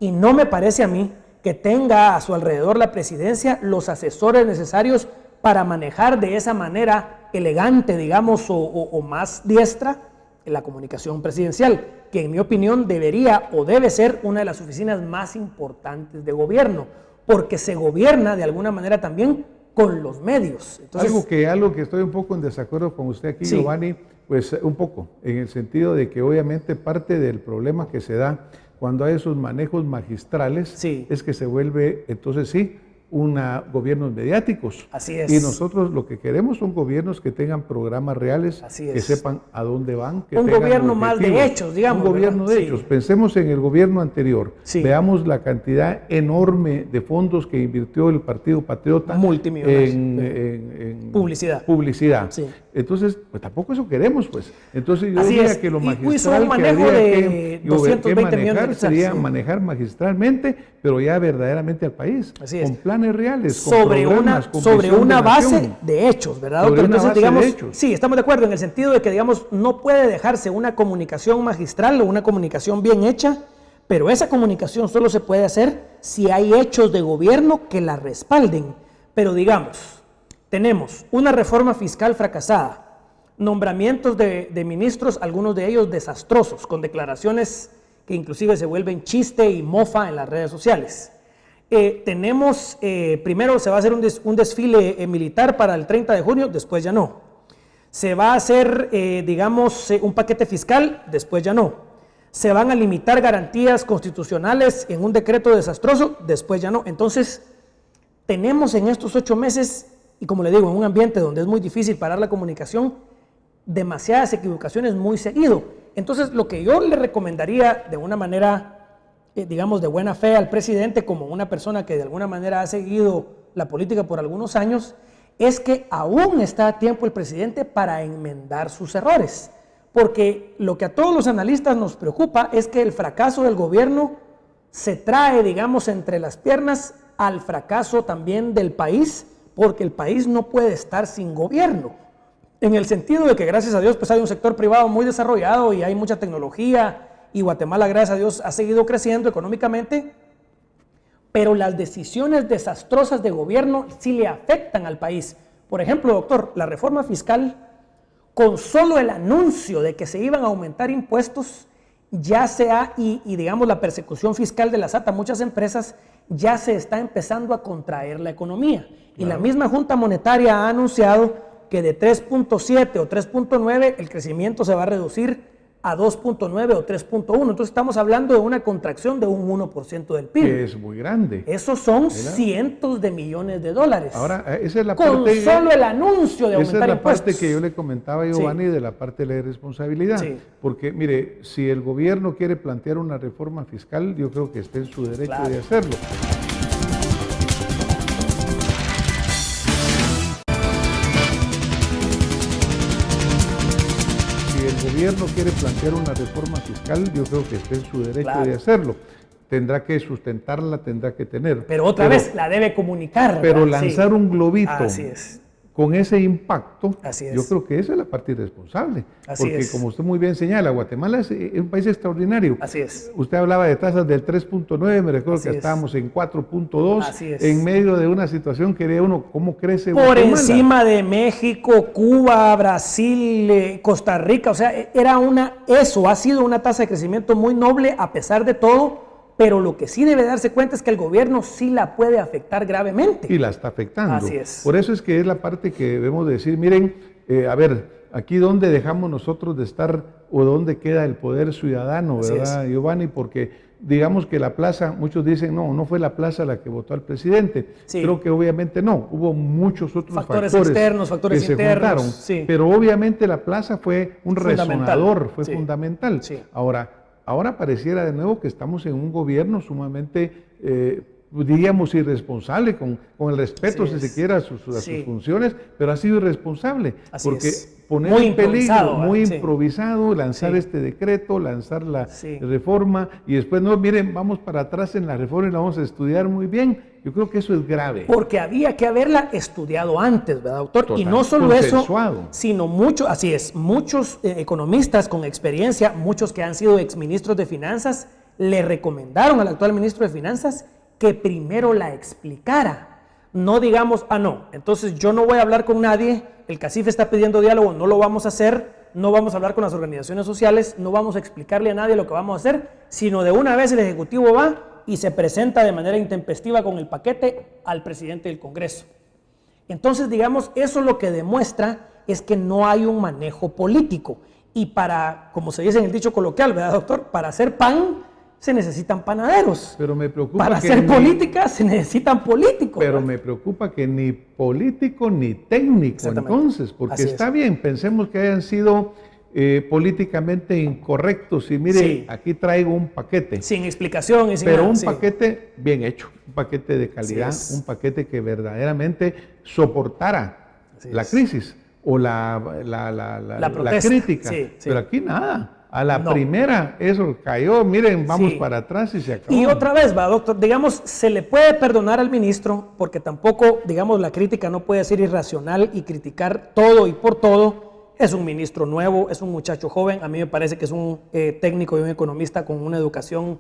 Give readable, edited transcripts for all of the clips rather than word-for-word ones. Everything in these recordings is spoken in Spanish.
Y no me parece a mí que tenga a su alrededor la presidencia los asesores necesarios para manejar de esa manera elegante, digamos, o más diestra la comunicación presidencial, que en mi opinión debería o debe ser una de las oficinas más importantes de gobierno, porque se gobierna de alguna manera también con los medios. Entonces, algo que estoy un poco en desacuerdo con usted aquí, sí, Giovanni, pues un poco, en el sentido de que obviamente parte del problema que se da cuando hay esos manejos magistrales, sí, es que se vuelve, entonces sí, gobiernos mediáticos. Así es. Y nosotros lo que queremos son gobiernos que tengan programas reales, que sepan a dónde van. Que un gobierno más de hechos, digamos. Un gobierno de hechos. Pensemos en el gobierno anterior. Sí. Veamos la cantidad enorme de fondos que invirtió el Partido Patriota en publicidad. Sí. Entonces, pues tampoco eso queremos, pues. Entonces yo diría que lo magistral un manejo de 220 millones sería manejar magistralmente, pero ya verdaderamente al país. Así es. Con planes reales, sobre una base de hechos, ¿verdad, doctor? Entonces, digamos, sí, estamos de acuerdo en el sentido de que, digamos, no puede dejarse una comunicación magistral o una comunicación bien hecha, pero esa comunicación solo se puede hacer si hay hechos de gobierno que la respalden. Pero digamos, tenemos una reforma fiscal fracasada, nombramientos de ministros, algunos de ellos desastrosos, con declaraciones que inclusive se vuelven chiste y mofa en las redes sociales. Tenemos, primero se va a hacer un desfile militar para el 30 de junio, después ya no. Se va a hacer, digamos, un paquete fiscal, después ya no. Se van a limitar garantías constitucionales en un decreto desastroso, después ya no. Entonces, tenemos en estos 8 meses, y como le digo, en un ambiente donde es muy difícil parar la comunicación, demasiadas equivocaciones muy seguido. Entonces, lo que yo le recomendaría de una manera, digamos, de buena fe al presidente, como una persona que de alguna manera ha seguido la política por algunos años, es que aún está a tiempo el presidente para enmendar sus errores. Porque lo que a todos los analistas nos preocupa es que el fracaso del gobierno se trae, digamos, entre las piernas al fracaso también del país, porque el país no puede estar sin gobierno. En el sentido de que, gracias a Dios, pues hay un sector privado muy desarrollado y hay mucha tecnología, y Guatemala, gracias a Dios, ha seguido creciendo económicamente, pero las decisiones desastrosas de gobierno sí le afectan al país. Por ejemplo, doctor, la reforma fiscal, con solo el anuncio de que se iban a aumentar impuestos, ya se ha, y digamos la persecución fiscal de la SAT a muchas empresas, ya se está empezando a contraer la economía. Y la misma Junta Monetaria ha anunciado que de 3.7 o 3.9 el crecimiento se va a reducir a 2.9 o 3.1. Entonces estamos hablando de una contracción de un 1% del PIB. Que es muy grande. Esos son cientos de millones de dólares. Ahora, esa es la parte... Con solo el anuncio de aumentar impuestos. Esa es la parte que yo le comentaba a Giovanni, de la parte de la irresponsabilidad. Sí. Porque, mire, si el gobierno quiere plantear una reforma fiscal, yo creo que está en su derecho de hacerlo. El gobierno quiere plantear una reforma fiscal, yo creo que está en su derecho de hacerlo. Tendrá que sustentarla, tendrá que tener. Pero otra vez la debe comunicar. Pero lanzar un globito con ese impacto, yo creo que esa es la parte irresponsable. Porque como usted muy bien señala, Guatemala es un país extraordinario. Así es. Usted hablaba de tasas del 3.9, me recuerdo que estábamos en 4.2, en medio de una situación que ve uno cómo crece Por Guatemala. Encima de México, Cuba, Brasil, Costa Rica, o sea, ha sido una tasa de crecimiento muy noble a pesar de todo. Pero lo que sí debe darse cuenta es que el gobierno sí la puede afectar gravemente. Y la está afectando. Así es. Por eso es que es la parte que debemos decir, miren, a ver, aquí dónde dejamos nosotros de estar o dónde queda el poder ciudadano, ¿verdad, Giovanni? Porque digamos que la plaza, muchos dicen, no fue la plaza la que votó al presidente. Sí. Creo que obviamente no, hubo muchos otros factores externos, factores que internos, se juntaron. Sí. Pero obviamente la plaza fue un resonador, fue fundamental. Sí. Ahora pareciera de nuevo que estamos en un gobierno sumamente, diríamos, irresponsable, con el respeto, si se quiere, a sus funciones, pero ha sido irresponsable. Porque poner en peligro, muy improvisado, lanzar este decreto, lanzar la reforma, y después, no, miren, vamos para atrás en la reforma y la vamos a estudiar muy bien. Yo creo que eso es grave. Porque había que haberla estudiado antes, ¿verdad, doctor? Total, y no solo eso, sino muchos economistas con experiencia, muchos que han sido exministros de finanzas, le recomendaron al actual ministro de Finanzas que primero la explicara. No digamos, no, entonces yo no voy a hablar con nadie, el CACIF está pidiendo diálogo, no lo vamos a hacer, no vamos a hablar con las organizaciones sociales, no vamos a explicarle a nadie lo que vamos a hacer, sino de una vez el Ejecutivo va y se presenta de manera intempestiva con el paquete al presidente del Congreso. Entonces, digamos, eso lo que demuestra es que no hay un manejo político. Y para, como se dice en el dicho coloquial, ¿verdad, doctor? Para hacer pan se necesitan panaderos. Pero me preocupa para hacer política se necesitan políticos. Pero me preocupa que ni político ni técnico, entonces, porque está bien, pensemos que hayan sido políticamente incorrectos y mire, aquí traigo un paquete. Sin explicación y sin pero nada, un paquete bien hecho, un paquete de calidad, un paquete que verdaderamente soportara la crisis o la crítica. Pero aquí nada. A la primera, eso cayó, miren, vamos para atrás y se acabó. Y otra vez, doctor, digamos, se le puede perdonar al ministro, porque tampoco, digamos, la crítica no puede ser irracional y criticar todo y por todo. Es un ministro nuevo, es un muchacho joven, a mí me parece que es un técnico y un economista con una educación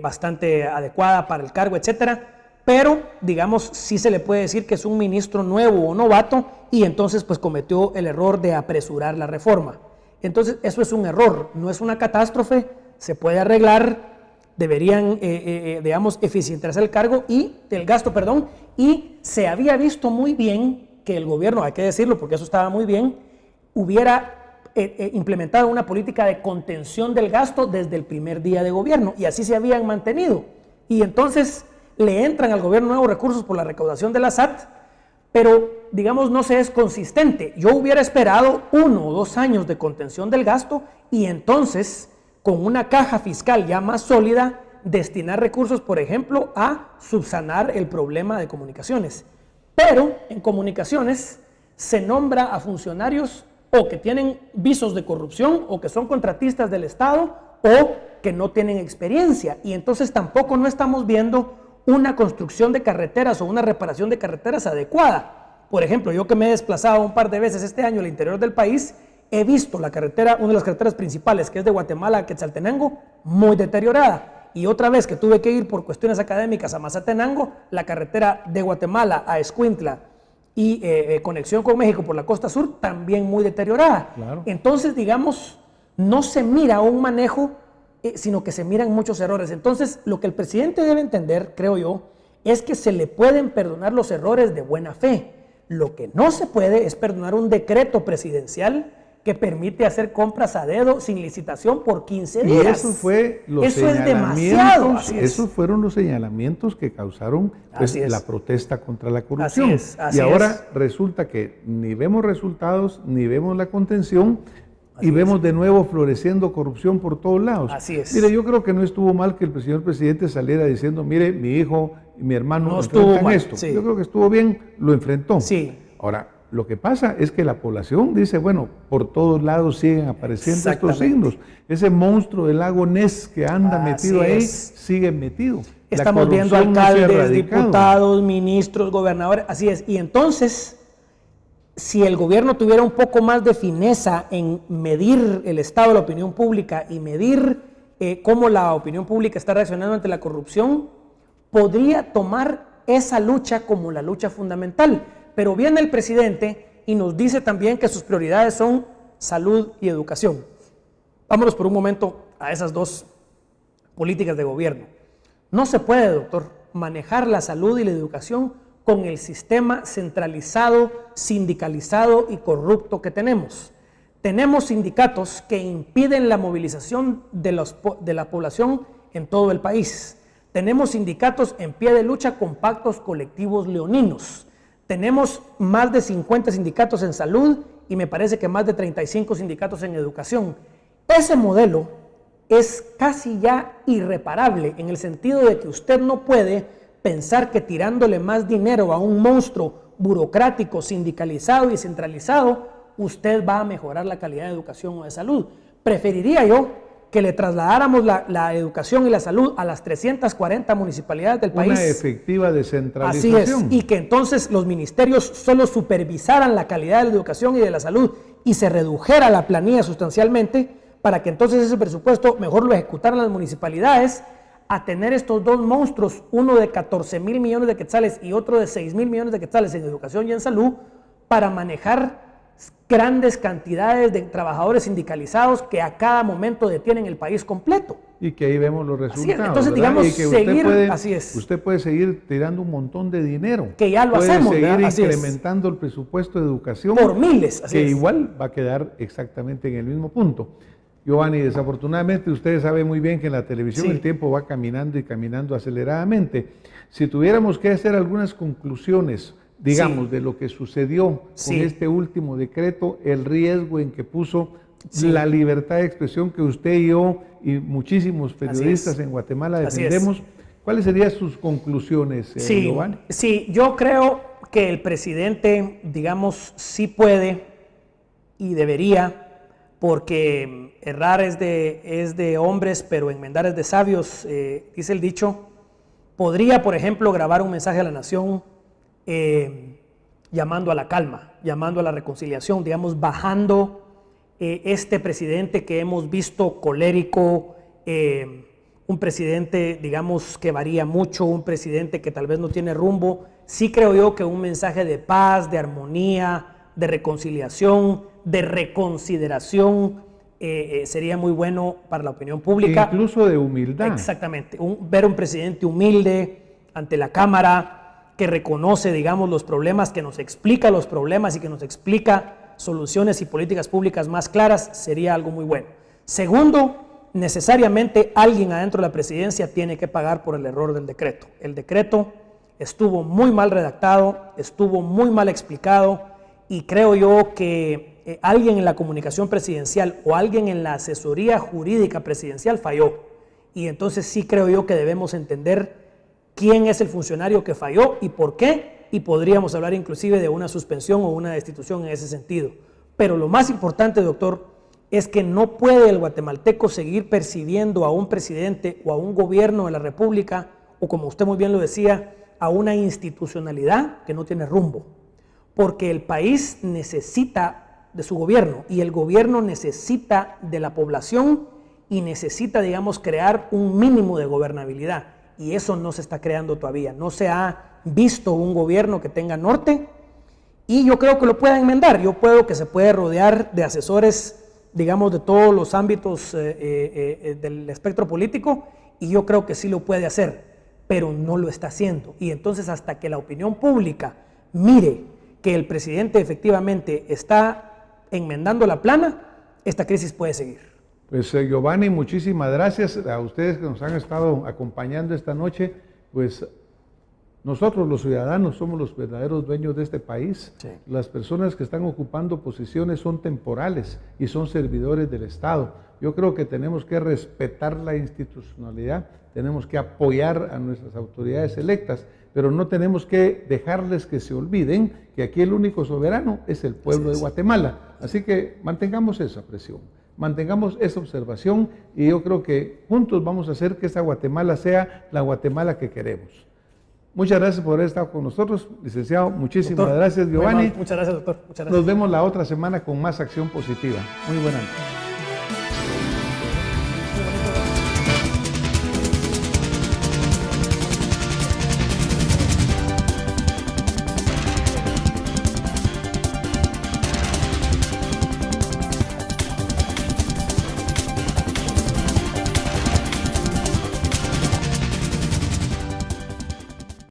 bastante adecuada para el cargo, etcétera. Pero, digamos, sí se le puede decir que es un ministro nuevo o novato y entonces pues cometió el error de apresurar la reforma. Entonces, eso es un error, no es una catástrofe, se puede arreglar, deberían, digamos, eficientarse el cargo y del gasto, y se había visto muy bien que el gobierno, hay que decirlo porque eso estaba muy bien, hubiera implementado una política de contención del gasto desde el primer día de gobierno y así se habían mantenido. Y entonces le entran al gobierno nuevos recursos por la recaudación de la SAT, pero digamos no se es consistente. Yo hubiera esperado 1 o 2 años de contención del gasto y entonces con una caja fiscal ya más sólida destinar recursos, por ejemplo, a subsanar el problema de comunicaciones. Pero en comunicaciones se nombra a funcionarios o que tienen visos de corrupción o que son contratistas del Estado o que no tienen experiencia y entonces tampoco no estamos viendo una construcción de carreteras o una reparación de carreteras adecuada. Por ejemplo, yo que me he desplazado un par de veces este año al interior del país, he visto la carretera, una de las carreteras principales, que es de Guatemala a Quetzaltenango, muy deteriorada. Y otra vez que tuve que ir por cuestiones académicas a Mazatenango, la carretera de Guatemala a Escuintla y conexión con México por la costa sur, también muy deteriorada. Claro. Entonces, digamos, no se mira un manejo, sino que se miran muchos errores. Entonces, lo que el presidente debe entender, creo yo, es que se le pueden perdonar los errores de buena fe. Lo que no se puede es perdonar un decreto presidencial que permite hacer compras a dedo sin licitación por 15 días. Y eso fue es demasiado. Esos fueron los señalamientos que causaron pues, la protesta contra la corrupción. Así ahora resulta que ni vemos resultados, ni vemos la contención, y vemos de nuevo floreciendo corrupción por todos lados. Así es. Mire, yo creo que no estuvo mal que el señor presidente saliera diciendo, mire, mi hijo y mi hermano no enfrentan esto. Sí. Yo creo que estuvo bien, lo enfrentó. Sí. Ahora, lo que pasa es que la población dice, bueno, por todos lados siguen apareciendo estos signos. Ese monstruo del lago Ness que anda metido ahí, sigue metido. Estamos viendo alcaldes, diputados, ministros, gobernadores, así es. Y entonces, si el gobierno tuviera un poco más de fineza en medir el estado de la opinión pública y medir cómo la opinión pública está reaccionando ante la corrupción, podría tomar esa lucha como la lucha fundamental. Pero viene el presidente y nos dice también que sus prioridades son salud y educación. Vámonos por un momento a esas dos políticas de gobierno. No se puede, doctor, manejar la salud y la educación con el sistema centralizado, sindicalizado y corrupto que tenemos. Tenemos sindicatos que impiden la movilización de la población en todo el país. Tenemos sindicatos en pie de lucha con pactos colectivos leoninos. Tenemos más de 50 sindicatos en salud y me parece que más de 35 sindicatos en educación. Ese modelo es casi ya irreparable en el sentido de que usted no puede pensar que tirándole más dinero a un monstruo burocrático, sindicalizado y centralizado, usted va a mejorar la calidad de educación o de salud. Preferiría yo que le trasladáramos la educación y la salud a las 340 municipalidades del país. Una efectiva descentralización. Así es, y que entonces los ministerios solo supervisaran la calidad de la educación y de la salud y se redujera la planilla sustancialmente para que entonces ese presupuesto mejor lo ejecutaran las municipalidades, a tener estos dos monstruos, uno de 14,000 millones de quetzales y otro de 6,000 millones de quetzales en educación y en salud, para manejar grandes cantidades de trabajadores sindicalizados que a cada momento detienen el país completo. Y que ahí vemos los resultados. Así es. Entonces, digamos, y que usted puede seguir tirando un montón de dinero. Que ya lo hacemos. Puede seguir incrementando el presupuesto de educación. Por miles. Que igual va a quedar exactamente en el mismo punto. Giovanni, desafortunadamente usted sabe muy bien que en la televisión el tiempo va caminando y caminando aceleradamente. Si tuviéramos que hacer algunas conclusiones, digamos, de lo que sucedió con este último decreto, el riesgo en que puso la libertad de expresión que usted y yo y muchísimos periodistas en Guatemala defendemos, ¿cuáles serían sus conclusiones, Giovanni? Sí, yo creo que el presidente, digamos, sí puede y debería, porque errar es de hombres, pero enmendar es de sabios, dice el dicho. Podría, por ejemplo, grabar un mensaje a la nación llamando a la calma, llamando a la reconciliación, digamos, bajando este presidente que hemos visto colérico, un presidente, digamos, que varía mucho, un presidente que tal vez no tiene rumbo. Sí creo yo que un mensaje de paz, de armonía, de reconciliación, de reconsideración sería muy bueno para la opinión pública. Incluso de humildad. Exactamente, ver un presidente humilde ante la Cámara, que reconoce, digamos, los problemas, que nos explica los problemas y que nos explica soluciones y políticas públicas más claras, sería algo muy bueno. Segundo, necesariamente alguien adentro de la presidencia tiene que pagar por el error del decreto. El decreto estuvo muy mal redactado, estuvo muy mal explicado, y creo yo que alguien en la comunicación presidencial o alguien en la asesoría jurídica presidencial falló. Y entonces sí creo yo que debemos entender quién es el funcionario que falló y por qué, y podríamos hablar inclusive de una suspensión o una destitución en ese sentido. Pero lo más importante, doctor, es que no puede el guatemalteco seguir percibiendo a un presidente o a un gobierno de la República, o como usted muy bien lo decía, a una institucionalidad que no tiene rumbo. Porque el país necesita de su gobierno y el gobierno necesita de la población y necesita, digamos, crear un mínimo de gobernabilidad. Y eso no se está creando todavía. No se ha visto un gobierno que tenga norte, y yo creo que lo puede enmendar. Yo creo que se puede rodear de asesores, digamos, de todos los ámbitos del espectro político, y yo creo que sí lo puede hacer, pero no lo está haciendo. Y entonces, hasta que la opinión pública mire que el presidente efectivamente está enmendando la plana, esta crisis puede seguir. Pues Giovanni, muchísimas gracias a ustedes que nos han estado acompañando esta noche. Pues nosotros los ciudadanos somos los verdaderos dueños de este país. Sí. Las personas que están ocupando posiciones son temporales y son servidores del Estado. Yo creo que tenemos que respetar la institucionalidad, tenemos que apoyar a nuestras autoridades electas, pero no tenemos que dejarles que se olviden que aquí el único soberano es el pueblo de Guatemala. Así que mantengamos esa presión, mantengamos esa observación, y yo creo que juntos vamos a hacer que esta Guatemala sea la Guatemala que queremos. Muchas gracias por haber estado con nosotros, licenciado. Muchísimas gracias, Giovanni. Muchas gracias, doctor. Muchas gracias. Nos vemos la otra semana con más acción positiva. Muy buenas noches.